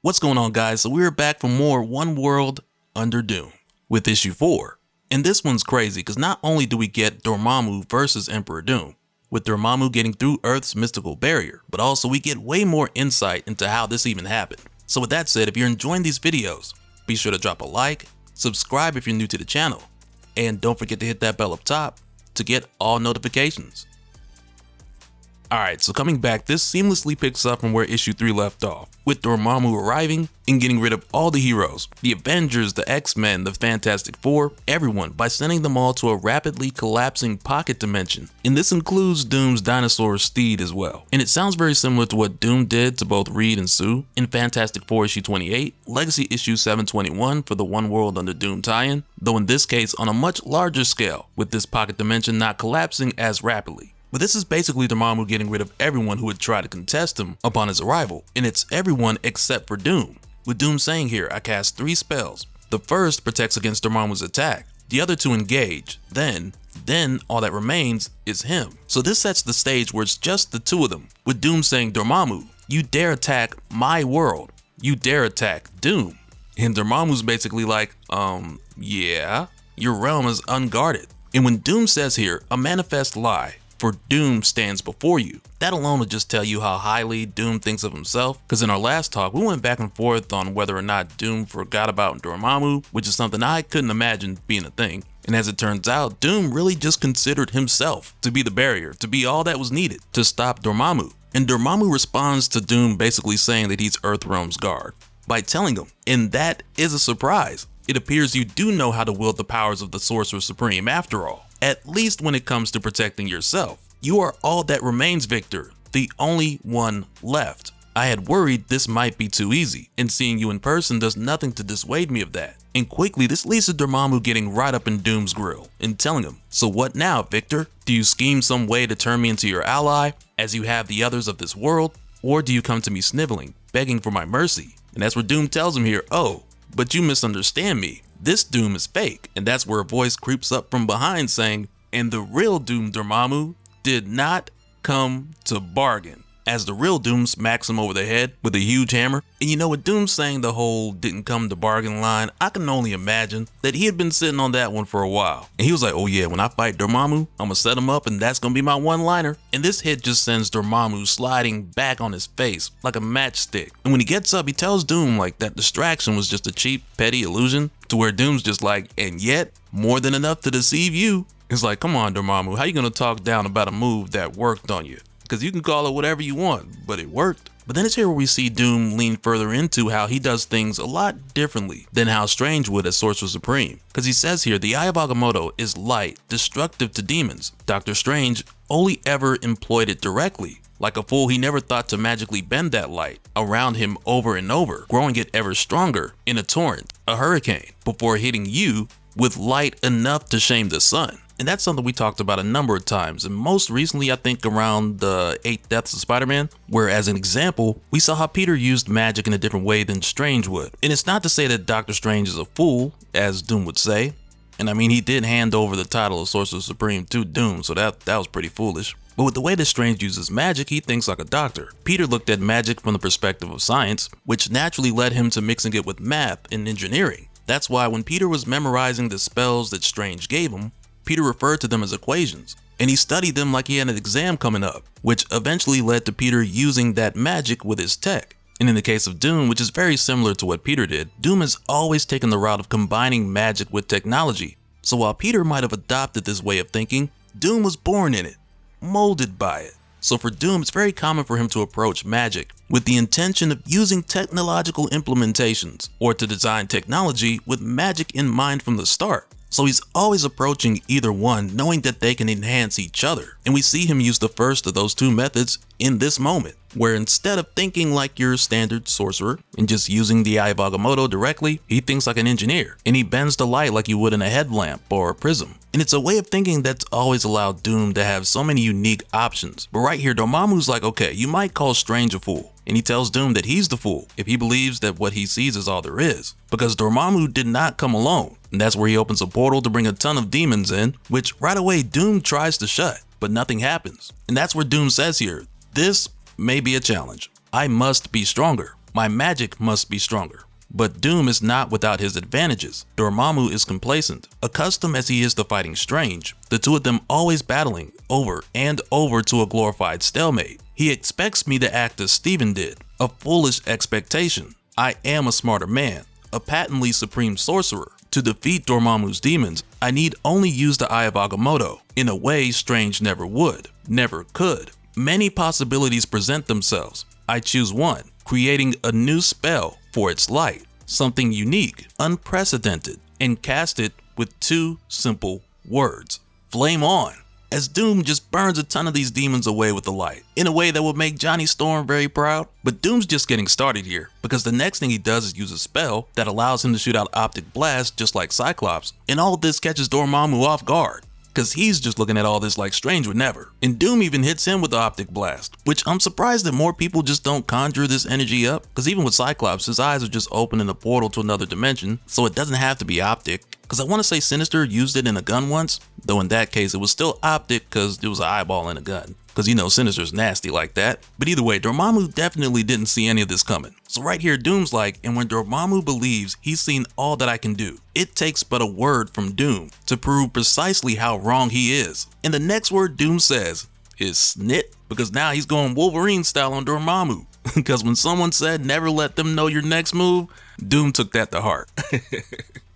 What's going on, guys? So we're back for more One World Under Doom with issue 4. And this one's crazy because not only do we get Dormammu versus Emperor Doom, with Dormammu getting through Earth's mystical barrier, but also we get way more insight into how this even happened. So with that said, if you're enjoying these videos, be sure to drop a like, subscribe if you're new to the channel, and don't forget to hit that bell up top to get all notifications. Alright, so coming back, this seamlessly picks up from where issue 3 left off, with Dormammu arriving and getting rid of all the heroes, the Avengers, the X-Men, the Fantastic Four, everyone, by sending them all to a rapidly collapsing pocket dimension. And this includes Doom's dinosaur steed as well. And it sounds very similar to what Doom did to both Reed and Sue in Fantastic Four issue 28, Legacy issue 721 for the One World Under Doom tie-in, though in this case on a much larger scale, with this pocket dimension not collapsing as rapidly. But this is basically Dormammu getting rid of everyone who would try to contest him upon his arrival, and it's everyone except for Doom. With Doom saying here, I cast 3 spells. The first protects against Dormammu's attack, the other 2 engage, then all that remains is him. So this sets the stage where it's just the 2 of them, with Doom saying, Dormammu, you dare attack my world, you dare attack Doom. And Dormammu's basically like, yeah, your realm is unguarded. And when Doom says here, a manifest lie, for Doom stands before you. That alone will just tell you how highly Doom thinks of himself, because in our last talk we went back and forth on whether or not Doom forgot about Dormammu, which is something I couldn't imagine being a thing. And as it turns out, Doom really just considered himself to be the barrier, to be all that was needed to stop Dormammu. And Dormammu responds to Doom basically saying that he's Earthrealm's guard, by telling him, and that is a surprise, it appears you do know how to wield the powers of the Sorcerer Supreme after all. At least when it comes to protecting yourself. You are all that remains, Victor, the only one left. I had worried this might be too easy, and seeing you in person does nothing to dissuade me of that. And quickly, this leads to Dormammu getting right up in Doom's grill and telling him, so what now, Victor? Do you scheme some way to turn me into your ally, as you have the others of this world? Or do you come to me sniveling, begging for my mercy? And that's where Doom tells him here, oh, but you misunderstand me. This Doom is fake, and that's where a voice creeps up from behind saying, and the real Doom, Dormammu, did not come to bargain, as the real Doom smacks him over the head with a huge hammer. And you know, with Doom saying the whole didn't come to bargain line, I can only imagine that he had been sitting on that one for a while. And he was like, oh yeah, when I fight Dormammu, I'm gonna set him up and that's gonna be my one-liner. And this hit just sends Dormammu sliding back on his face like a matchstick. And when he gets up, he tells Doom like that distraction was just a cheap, petty illusion, to where Doom's just like, and yet, more than enough to deceive you. It's like, come on, Dormammu, how you gonna talk down about a move that worked on you? Because you can call it whatever you want, but it worked. But then it's here where we see Doom lean further into how he does things a lot differently than how Strange would as Sorcerer Supreme. Because he says here, the Eye of Agamotto is light, destructive to demons. Dr. Strange only ever employed it directly. Like a fool, he never thought to magically bend that light around him over and over, growing it ever stronger in a torrent, a hurricane, before hitting you with light enough to shame the sun. And that's something we talked about a number of times, and most recently I think around the 8 Deaths of Spider-Man, where as an example, we saw how Peter used magic in a different way than Strange would. And it's not to say that Dr. Strange is a fool, as Doom would say, and I mean he did hand over the title of Sorcerer Supreme to Doom, so that was pretty foolish. But with the way that Strange uses magic, he thinks like a doctor. Peter looked at magic from the perspective of science, which naturally led him to mixing it with math and engineering. That's why when Peter was memorizing the spells that Strange gave him, Peter referred to them as equations, and he studied them like he had an exam coming up, which eventually led to Peter using that magic with his tech. And in the case of Doom, which is very similar to what Peter did, Doom has always taken the route of combining magic with technology. So while Peter might have adopted this way of thinking, Doom was born in it, molded by it. So for Doom, it's very common for him to approach magic with the intention of using technological implementations, or to design technology with magic in mind from the start. So he's always approaching either one knowing that they can enhance each other. And we see him use the first of those 2 methods in this moment, where instead of thinking like your standard sorcerer and just using the Eye of Agamotto directly, he thinks like an engineer, and he bends the light like you would in a headlamp or a prism. And it's a way of thinking that's always allowed Doom to have so many unique options. But right here, Dormammu's like, okay, you might call Strange a fool, and he tells Doom that he's the fool if he believes that what he sees is all there is. Because Dormammu did not come alone, and that's where he opens a portal to bring a ton of demons in, which right away Doom tries to shut, but nothing happens. And that's where Doom says here, this may be a challenge. I must be stronger. My magic must be stronger. But Doom is not without his advantages. Dormammu is complacent. Accustomed as he is to fighting Strange, the two of them always battling over and over to a glorified stalemate. He expects me to act as Steven did, a foolish expectation. I am a smarter man, a patently supreme sorcerer. To defeat Dormammu's demons, I need only use the Eye of Agamotto, in a way Strange never would, never could. Many possibilities present themselves. I choose one, creating a new spell for its light, something unique, unprecedented, and cast it with two simple words. Flame on! As Doom just burns a ton of these demons away with the light, in a way that would make Johnny Storm very proud. But Doom's just getting started here, because the next thing he does is use a spell that allows him to shoot out optic blasts just like Cyclops, and all of this catches Dormammu off guard, because he's just looking at all this like Strange would never. And Doom even hits him with the optic blast, which I'm surprised that more people just don't conjure this energy up, because even with Cyclops, his eyes are just open in a portal to another dimension, so it doesn't have to be optic. Because I want to say Sinister used it in a gun once, though in that case it was still optic because it was an eyeball in a gun. Because you know Sinister's nasty like that. But either way, Dormammu definitely didn't see any of this coming. So right here Doom's like, and when Dormammu believes he's seen all that I can do, it takes but a word from Doom to prove precisely how wrong he is. And the next word Doom says is snit, because now he's going Wolverine style on Dormammu. Because when someone said never let them know your next move, Doom took that to heart.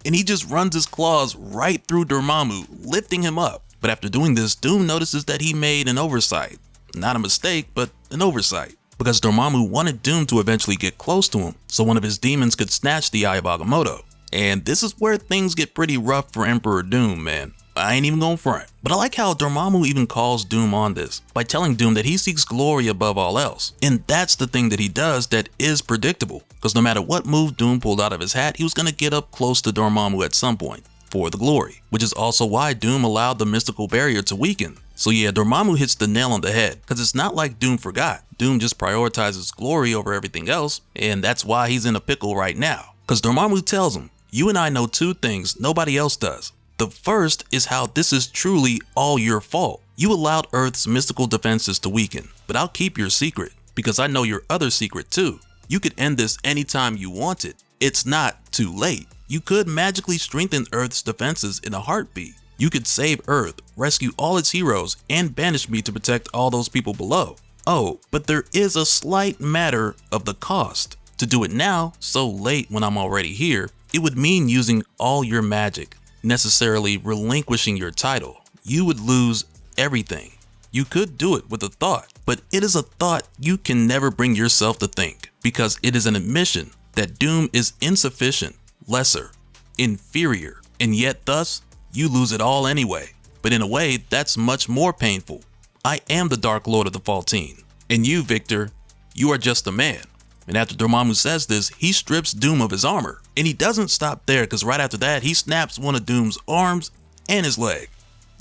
And he just runs his claws right through Dormammu, lifting him up. But after doing this, Doom notices that he made an oversight. Not a mistake, but an oversight. Because Dormammu wanted Doom to eventually get close to him, so one of his demons could snatch the Eye of Agamotto. And this is where things get pretty rough for Emperor Doom, man. I ain't even gonna front. But I like how Dormammu even calls Doom on this, by telling Doom that he seeks glory above all else. And that's the thing that he does that is predictable, because no matter what move Doom pulled out of his hat, he was gonna get up close to Dormammu at some point, for the glory. Which is also why Doom allowed the mystical barrier to weaken. So yeah, Dormammu hits the nail on the head, because it's not like Doom forgot. Doom just prioritizes glory over everything else, and that's why he's in a pickle right now. Because Dormammu tells him, you and I know two things nobody else does. The first is how this is truly all your fault. You allowed Earth's mystical defenses to weaken, but I'll keep your secret, because I know your other secret too. You could end this anytime you wanted. It's not too late. You could magically strengthen Earth's defenses in a heartbeat. You could save Earth, rescue all its heroes, and banish me to protect all those people below. Oh, but there is a slight matter of the cost. To do it now, so late when I'm already here, it would mean using all your magic, necessarily relinquishing your title. You would lose everything. You could do it with a thought, but it is a thought you can never bring yourself to think, because it is an admission that Doom is insufficient, lesser, inferior, and yet thus you lose it all anyway. But in a way, that's much more painful. I am the Dark Lord of the Faltine, and you, Victor, you are just a man. And after Dormammu says this, he strips Doom of his armor. And he doesn't stop there, because right after that, he snaps one of Doom's arms and his leg,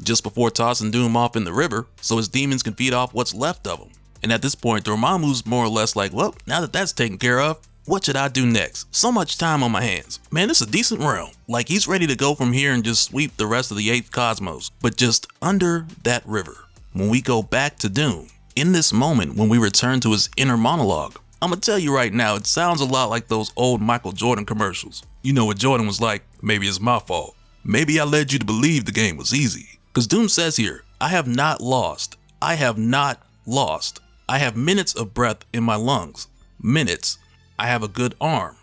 just before tossing Doom off in the river, so his demons can feed off what's left of him. And at this point, Dormammu's more or less like, well, now that that's taken care of, what should I do next? So much time on my hands. Man, this is a decent realm. Like, he's ready to go from here and just sweep the rest of the 8th cosmos. But just under that river, when we go back to Doom, in this moment when we return to his inner monologue, I'm gonna tell you right now, it sounds a lot like those old Michael Jordan commercials. You know what Jordan was like, maybe it's my fault. Maybe I led you to believe the game was easy. Because Doom says here, I have not lost. I have not lost. I have minutes of breath in my lungs. Minutes. I have a good arm,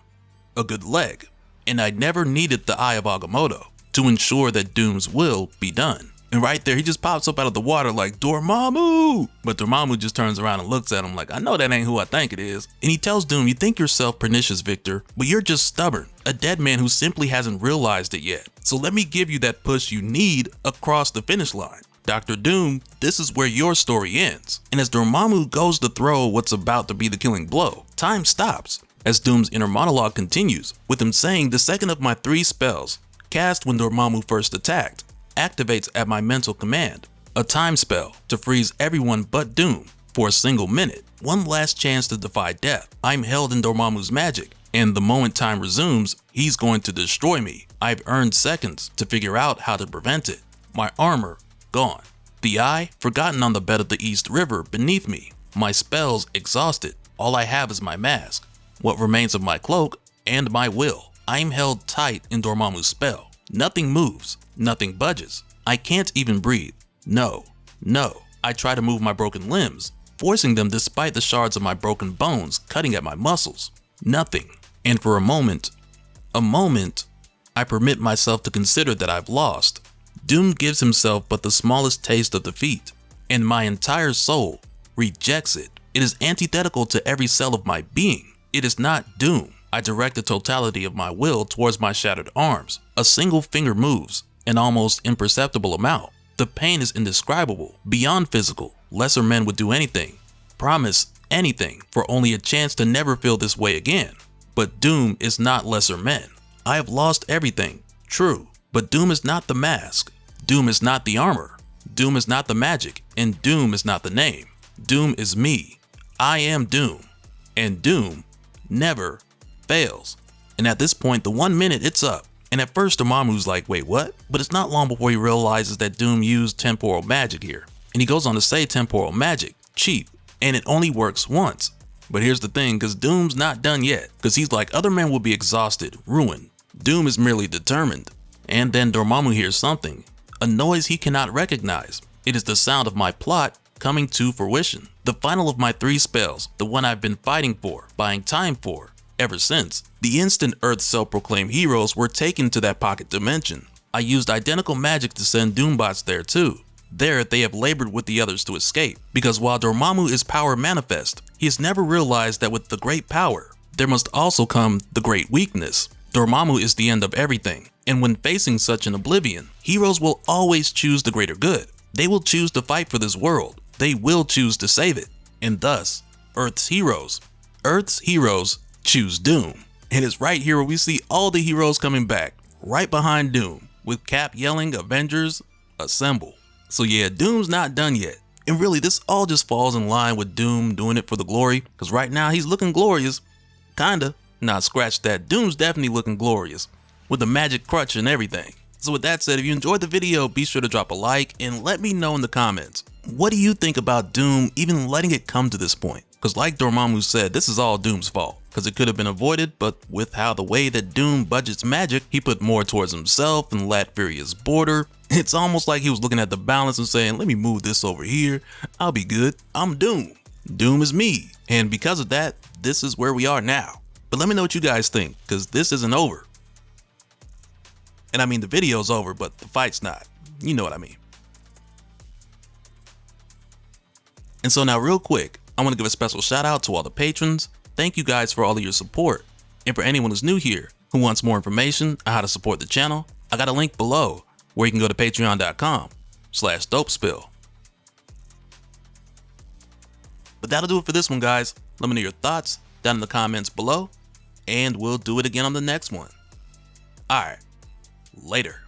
a good leg, and I never needed the Eye of Agamotto to ensure that Doom's will be done. And right there, he just pops up out of the water like, Dormammu! But Dormammu just turns around and looks at him like, I know that ain't who I think it is. And he tells Doom, you think yourself pernicious, Victor, but you're just stubborn, a dead man who simply hasn't realized it yet. So let me give you that push you need across the finish line. Dr. Doom, this is where your story ends. And as Dormammu goes to throw what's about to be the killing blow, time stops. As Doom's inner monologue continues, with him saying the second of my 3 spells, cast when Dormammu first attacked, activates at my mental command, a time spell to freeze everyone but Doom for a single minute, one last chance to defy death. I'm held in Dormammu's magic, and the moment time resumes, he's going to destroy me. I've earned seconds to figure out how to prevent it. My armor, gone. The eye, forgotten on the bed of the East River beneath me. My spells exhausted. All I have is my mask. what remains of my cloak, and my will. I am held tight in Dormammu's spell. Nothing moves, nothing budges. I can't even breathe. No. I try to move my broken limbs, forcing them despite the shards of my broken bones cutting at my muscles. Nothing. And for a moment, I permit myself to consider that I've lost. Doom gives himself but the smallest taste of defeat, and my entire soul rejects it. It is antithetical to every cell of my being. It is not Doom. I direct the totality of my will towards my shattered arms. A single finger moves, an almost imperceptible amount. The pain is indescribable, beyond physical. Lesser men would do anything, promise anything, for only a chance to never feel this way again. But Doom is not lesser men. I have lost everything, true, but Doom is not the mask. Doom is not the armor. Doom is not the magic, and Doom is not the name. Doom is me. I am Doom, and Doom never fails. And at this point, the 1 minute, it's up. And at first, Dormammu's like, wait, what? But it's not long before he realizes that Doom used temporal magic here. And he goes on to say temporal magic, cheap, and it only works once. But here's the thing, because Doom's not done yet, because he's like, other men will be exhausted, ruined. Doom is merely determined. And then Dormammu hears something, a noise he cannot recognize. It is the sound of my plot coming to fruition. The final of my 3 spells, the one I've been fighting for, buying time for, ever since. The instant Earth's self-proclaimed heroes were taken to that pocket dimension, I used identical magic to send Doombots there too. There they have labored with the others to escape, because while Dormammu is power manifest, he has never realized that with the great power, there must also come the great weakness. Dormammu is the end of everything, and when facing such an oblivion, heroes will always choose the greater good. They will choose to fight for this world. They will choose to save it. And thus, Earth's heroes choose Doom. And it's right here where we see all the heroes coming back, right behind Doom, with Cap yelling, "Avengers, assemble." So yeah, Doom's not done yet. And really, this all just falls in line with Doom doing it for the glory, because right now he's looking glorious. Kinda. Nah, scratch that. Doom's definitely looking glorious, with the magic crutch and everything. So with that said, if you enjoyed the video, be sure to drop a like and let me know in the comments. What do you think about Doom even letting it come to this point? Because like Dormammu said, this is all Doom's fault, because it could have been avoided, but with how the way that Doom budgets magic, he put more towards himself and Latvia's border. It's almost like he was looking at the balance and saying, let me move this over here, I'll be good, I'm Doom. Doom is me, and because of that, this is where we are now. But let me know what you guys think, because this isn't over. And I mean, the video's over, but the fight's not. You know what I mean. And so now real quick, I want to give a special shout out to all the patrons. Thank you guys for all of your support. And for anyone who's new here, who wants more information on how to support the channel, I got a link below where you can go to patreon.com/dopespill. But that'll do it for this one, guys. Let me know your thoughts down in the comments below, and we'll do it again on the next one. All right, later.